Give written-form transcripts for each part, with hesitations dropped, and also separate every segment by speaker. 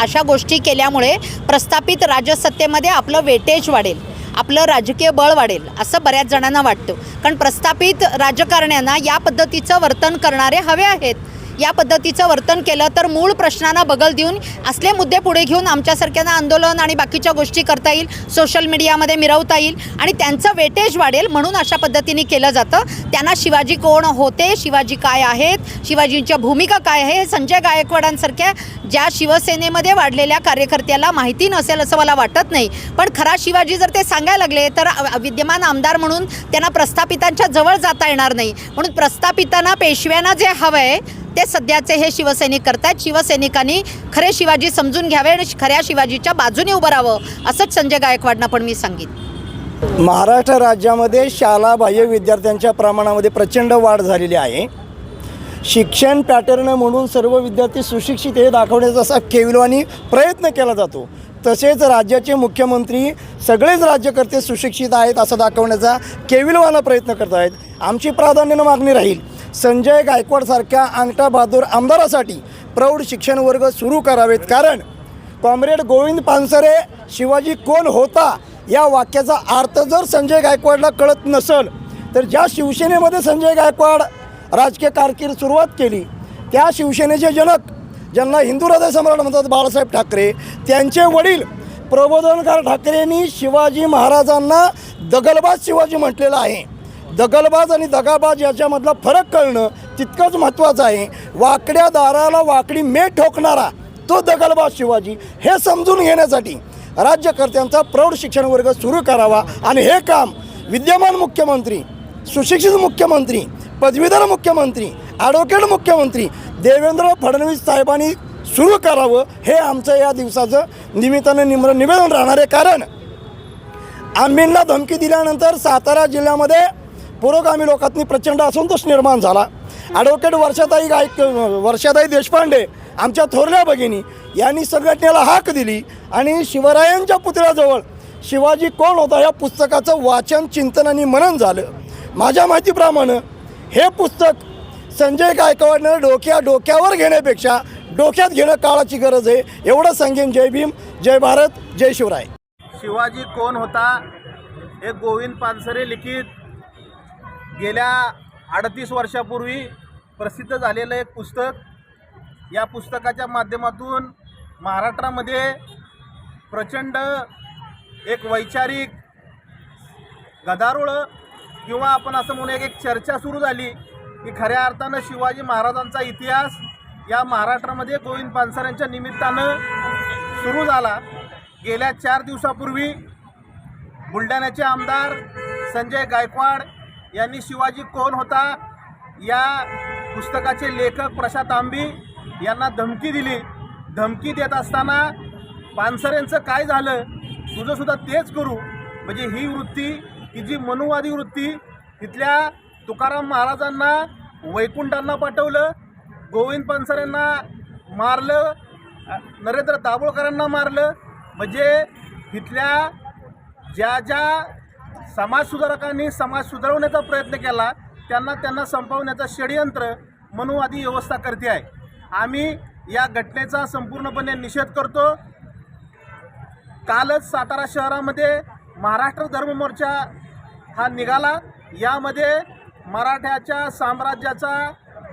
Speaker 1: अशा गोष्टी केल्यामुळे प्रस्थापित राजसत्तेमध्ये आपलं वेटेज वाढेल, आपलं राजकीय बळ वाढेल असं बऱ्याच जणांना वाटतं. कारण प्रस्थापित राजकारण्यांना या पद्धतीचं वर्तन करणारे हवे आहेत. या पद्धतीचं वर्तन केलं तर मूळ प्रश्नांना बगल देऊन असले मुद्दे पुढे घेऊन आमच्यासारख्यांना आंदोलन आणि बाकीच्या गोष्टी करता येईल, सोशल मीडियामध्ये मिरवता येईल आणि त्यांचं वेटेज वाढेल. म्हणून अशा पद्धतीने केलं जातं. त्यांना शिवाजी कोण होते, शिवाजी काय आहेत, शिवाजींच्या भूमिका काय आहे हे संजय गायकवाडांसारख्या ज्या शिवसेनेमध्ये वाढलेल्या कार्यकर्त्याला माहिती नसेल असं मला वाटत नाही. पण खरा शिवाजी जर ते सांगायला लागले तर विद्यमान आमदार म्हणून त्यांना प्रस्थापितांच्या जवळ जाता येणार नाही. म्हणून प्रस्थापितांना पेशव्यांना जे हवं आहे ते सध्याचे हे शिवसैनिक करतात. शिवसैनिकांनी खरे शिवाजी समजून घ्यावे आणि खऱ्या शिवाजीच्या बाजूने उभं राहावं असंच संजय गायकवाडना पण मी सांगितलं.
Speaker 2: महाराष्ट्र राज्यामध्ये शालाबाह्य विद्यार्थ्यांच्या प्रमाणामध्ये प्रचंड वाढ झालेली आहे. शिक्षण पॅटर्न म्हणून सर्व विद्यार्थी सुशिक्षित हे दाखवण्याचा असा केविलवाणी प्रयत्न केला जातो. तसेच राज्याचे मुख्यमंत्री सगळेच राज्यकर्ते सुशिक्षित आहेत असं दाखवण्याचा केविलवाना प्रयत्न करत आहेत. आमची प्राधान्यानं मागणी राहील संजय गायकवाडसारख्या अंगठा बहादूर आमदारासाठी प्रौढ शिक्षण वर्ग सुरू करावेत. कारण कॉम्रेड गोविंद पानसरे शिवाजी कोण होता या वाक्याचा अर्थ जर संजय गायकवाडला कळत नसेल तर ज्या शिवसेनेमध्ये संजय गायकवाड राजकीय कारकीर्द सुरुवात केली त्या शिवसेनेचे जनक ज्यांना हिंदू हृदय सम्राट म्हणतात बाळासाहेब ठाकरे, त्यांचे वडील प्रबोधनकार ठाकरेंनी शिवाजी महाराजांना दगलबाज शिवाजी म्हटलेलं आहे. दगलबाज आणि दगाबाज याच्यामधला फरक कळणं तितकंच महत्त्वाचं आहे. वाकड्या दाराला वाकडी मेट ठोकणारा तो दगलबाज शिवाजी हे समजून घेण्यासाठी राज्यकर्त्यांचा प्रौढ शिक्षण वर्ग सुरू करावा आणि हे काम विद्यमान मुख्यमंत्री, सुशिक्षित मुख्यमंत्री, पदवीधर मुख्यमंत्री, ॲडव्होकेट मुख्यमंत्री देवेंद्र फडणवीस साहेबांनी सुरू करावं हे आमचं या दिवसाचं निमित्तानं निम्र निवेदन राहणार आहे. कारण आंबींना धमकी दिल्यानंतर सातारा जिल्ह्यामध्ये पुरोगामी लोकांनी प्रचंड असंतोष निर्माण झाला. ॲडव्होकेट वर्षाताई देशपांडे आमच्या थोरल्या भगिनी यांनी संघटनेला हाक दिली आणि शिवरायांच्या पुतळ्याजवळ शिवाजी कोण होता या पुस्तकाचं वाचन, चिंतन आणि मनन झालं. माझ्या माहितीप्रमाणे हे पुस्तक संजय गायकवाडनं डोक्यावर घेण्यापेक्षा डोक्यात घेणं काळाची गरज आहे. एवढं सांगेन. जय भीम, जय भारत, जय शिवराय.
Speaker 3: शिवाजी कोण होता हे गोविंद पानसरे लिखित गेल्या 38 वर्षापूर्वी प्रसिद्ध झालेलं एक पुस्तक. या पुस्तकाच्या माध्यमातून महाराष्ट्रामध्ये प्रचंड एक वैचारिक गदारोळ किंवा आपण असं म्हणूया एक चर्चा सुरू झाली की खऱ्या अर्थानं शिवाजी महाराजांचा इतिहास या महाराष्ट्रामध्ये गोविंद पानसरेंच्या निमित्तानं सुरू झाला. गेल्या 4 दिवसापूर्वी बुलढाण्याचे आमदार संजय गायकवाड यांनी शिवाजी कोण होता या पुस्तकाचे लेखक प्रशांत आंबी यांना धमकी दिली. धमकी देत असताना पानसरेंचं काय झालं, तुझंसुद्धा तेच करू, म्हणजे ही वृत्ती, ही जी मनुवादी वृत्ती, तिथल्या तुकाराम महाराजांना वैकुंठांना पाठवलं, गोविंद पानसरेंना मारलं, नरेंद्र दाभोळकरांना मारलं. म्हणजे तिथल्या ज्या समाजसुधारकांनी समाज सुधारवण्याचा प्रयत्न केला त्यांना संपवण्याचा षडयंत्र मनुवादी व्यवस्था करते आहे. आम्ही या घटनेचा संपूर्णपणे निषेध करतो. कालच सातारा शहरामध्ये महाराष्ट्र धर्ममोर्चा हा निघाला. यामध्ये मराठ्याच्या साम्राज्याचा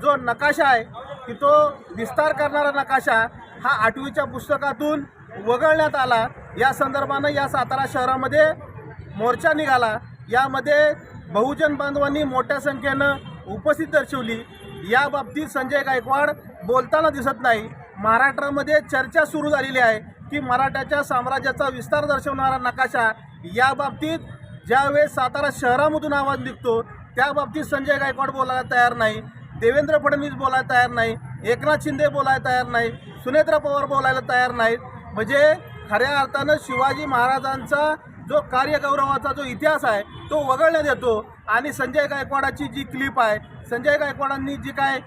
Speaker 3: जो नकाशा आहे की तो विस्तार करणारा नकाशा हा 8वीच्या पुस्तकातून वगळण्यात आला. या संदर्भानं या सातारा शहरामध्ये मोर्चा निघाला. यामध्ये बहुजन बांधवांनी मोठ्या संख्येनं उपस्थिती दर्शवली. या बाबतीत संजय गायकवाड बोलताना दिसत नाही. महाराष्ट्रामध्ये चर्चा सुरू झालेली आहे की मराठ्याच्या साम्राज्याचा विस्तार दर्शवणारा नकाशा या बाबतीत ज्यावेळेस सातारा शहरामधून आवाज निघतो त्या बाबतीत संजय गायकवाड बोलायला तयार नाही, देवेंद्र फडणवीस बोलायला तयार नाही, एकनाथ शिंदे बोलायला तयार नाही, सुनेत्रा पवार बोलायला तयार नाहीत. म्हणजे खऱ्या अर्थानं शिवाजी महाराजांचा जो कार्यगौरवाचा जो इतिहास आहे तो वगळण्यात येतो. आणि संजय गायकवाडाची जी क्लिप आहे, संजय गायकवाडांनी जी काय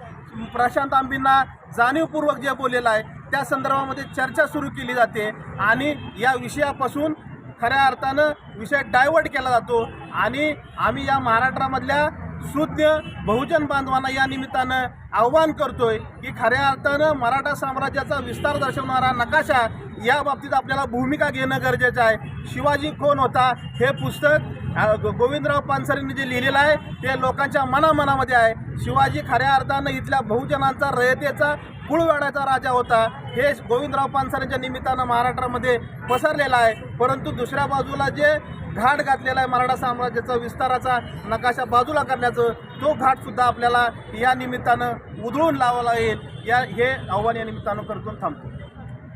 Speaker 3: प्रशांत आंबींना जाणीवपूर्वक जे बोललेलं आहे त्या संदर्भामध्ये चर्चा सुरू केली जाते आणि या विषयापासून खऱ्या अर्थानं विषय डायव्हर्ट केला जातो. आणि आम्ही या महाराष्ट्रामधल्या सुज्ञ बहुजन बांधवांना या निमित्तानं आव्हान करतोय की खऱ्या अर्थानं मराठा साम्राज्याचा विस्तार दर्शवणारा नकाशा या बाबतीत आपल्याला भूमिका घेणं गरजेचं आहे. शिवाजी कोण होता हे पुस्तक गोविंदराव पानसरेंनी जे लिहिलेलं आहे ते लोकांच्या मनामध्ये आहे. शिवाजी खऱ्या अर्थानं इथल्या बहुजनांचा रयतेचा कुळवाड्याचा राजा होता हे गोविंदराव पानसरेंच्या निमित्तानं महाराष्ट्रामध्ये पसरलेलं आहे. परंतु दुसऱ्या बाजूला जे घाट घातलेला आहे मराठा साम्राज्याचा विस्ताराचा नकाशा बाजूला करण्याचं, तो घाटसुद्धा आपल्याला या निमित्तानं उधळून लावायला येईल. हे आव्हान या निमित्तानं करतो थांबतो.